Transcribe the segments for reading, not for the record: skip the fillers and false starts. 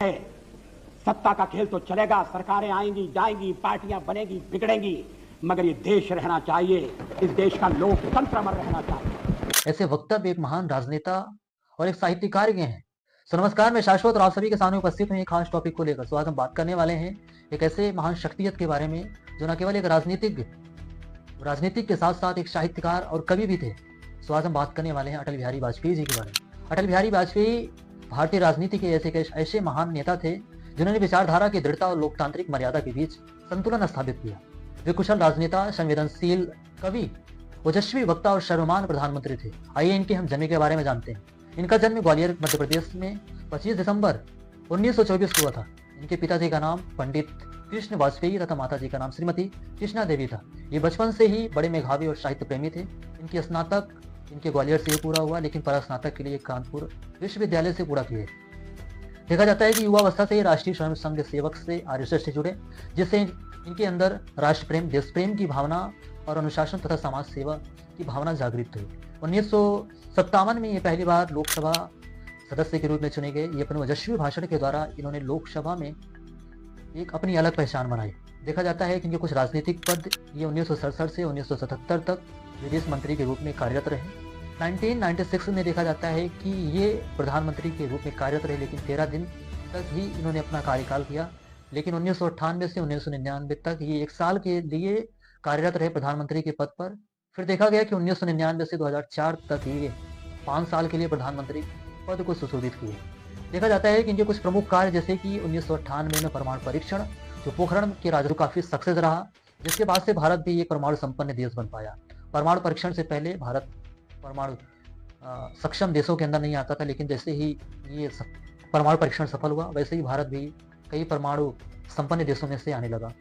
है। सत्ता का खेल तो चलेगा, सरकारें आएंगी जाएंगी, पार्टियां बनेगी बिगड़ेंगी, मगर ये देश रहना चाहिए, इस देश का लोकतंत्र अमर रहना चाहिए। ऐसे वक्तव्य एक महान राजनेता और एक साहित्यकार के हैं। तो नमस्कार, मैं शाश्वत और आप सभी के सामने उपस्थित हूँ एक खास टॉपिक को लेकर। तो आज हम बात करने वाले हैं एक ऐसे महान शख्सियत के बारे में जो न केवल एक राजनीतिक के साथ साथ एक साहित्यकार और कवि भी थे। तो आज हम बात करने वाले हैं अटल बिहारी वाजपेयी जी के बारे में। अटल बिहारी वाजपेयी भारतीय राजनीति के ऐसे महान नेता थे जिन्होंने विचारधारा की दृढ़ता और लोकतांत्रिक मर्यादा के बीच संतुलन स्थापित किया। वे कुशल राजनेता, संवेदनशील कवि, ओजस्वी वक्ता और सर्वमान्य प्रधानमंत्री थे। आइए इनके हम जन्म के बारे में जानते हैं। इनका जन्म ग्वालियर मध्य प्रदेश में 25 दिसंबर 1924 को हुआ था। इनके पिताजी का नाम पंडित कृष्ण वाजपेयी तथा माताजी का नाम श्रीमती कृष्णा देवी था। ये बचपन से ही बड़े मेधावी और साहित्य प्रेमी थे। इनकी स्नातक इनके ग्वालियर से ही पूरा हुआ, लेकिन परास्नातक के लिए कानपुर विश्वविद्यालय से पूरा किए। देखा जाता है कि युवावस्था से ही राष्ट्रीय स्वयं संघ सेवक से आरएसएस से जुड़े, जिससे इनके अंदर राष्ट्र प्रेम, देश प्रेम की भावना और अनुशासन तथा समाज सेवा की भावना जागृत हुई। 1957 में ये पहली बार लोकसभा सदस्य के रूप में चुने गए। ये अपने ओजस्वी भाषण के द्वारा इन्होंने लोकसभा में एक अपनी अलग पहचान बनाई। देखा जाता है कि इनके कुछ राजनीतिक पद ये 1967 से 1977 तक विदेश मंत्री के रूप में कार्यरत रहे। 1996 में देखा जाता है कि ये प्रधानमंत्री के रूप में कार्यरत रहे, लेकिन 13 दिन तक ही इन्होंने अपना कार्यकाल किया। लेकिन 1998 से 1999 तक ये 1 साल के लिए कार्यरत रहे प्रधानमंत्री के पद पर। फिर देखा गया कि 1999 से 2004 तक ये 5 साल के लिए प्रधानमंत्री पद को सुशोभित किए। देखा जाता है कि इनके कुछ प्रमुख कार्य, जैसे कि 1998 में परमाणु परीक्षण, जो पोखरण के राजदूत काफी सक्सेस रहा, जिसके बाद से भारत भी एक परमाणु संपन्न देश बन पाया। परमाणु परीक्षण से पहले भारत परमाणु सक्षम देशों के अंदर नहीं आता था, लेकिन जैसे ही ये परमाणु परीक्षण सफल हुआ, वैसे ही भारत भी कई परमाणु संपन्न देशों में से आने लगा।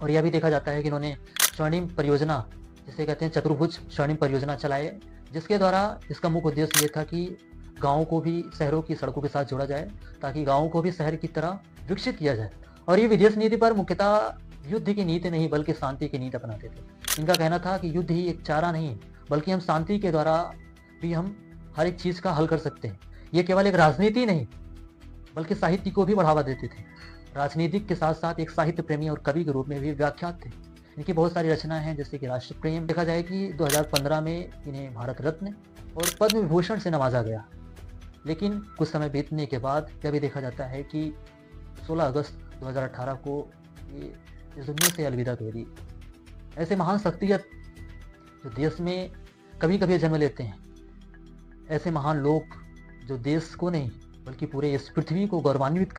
और यह भी देखा जाता है कि इन्होंने स्वर्णिम परियोजना, जिसे कहते हैं चतुर्भुज स्वर्णिम परियोजना चलाए, जिसके द्वारा इसका मुख्य उद्देश्य ये था कि गाँवों को भी शहरों की सड़कों के साथ जोड़ा जाए, ताकि गाँवों को भी शहर की तरह विकसित किया जाए। और ये विदेश नीति पर मुख्यतः युद्ध की नीति नहीं बल्कि शांति की नीति अपनाते थे। इनका कहना था कि युद्ध ही एक चारा नहीं, बल्कि हम शांति के द्वारा भी हम हर एक चीज का हल कर सकते हैं। ये केवल एक राजनीति नहीं बल्कि साहित्य को भी बढ़ावा देते थे। राजनीतिक के साथ साथ एक साहित्य प्रेमी और कवि के रूप में भी व्याख्यात थे। इनकी बहुत सारी रचनाएं हैं, जैसे कि राष्ट्र प्रेम। देखा जाए कि 2015 में इन्हें भारत रत्न और पद्म विभूषण से नवाजा गया। लेकिन कुछ समय बीतने के बाद यह भी देखा जाता है कि 16 अगस्त 2018 को ये इस दुनिया से अलविदा दे दी। ऐसे महान शख्सियत जो देश में कभी कभी जन्म लेते हैं, ऐसे महान लोग जो देश को नहीं बल्कि पूरे इस पृथ्वी को गौरवान्वित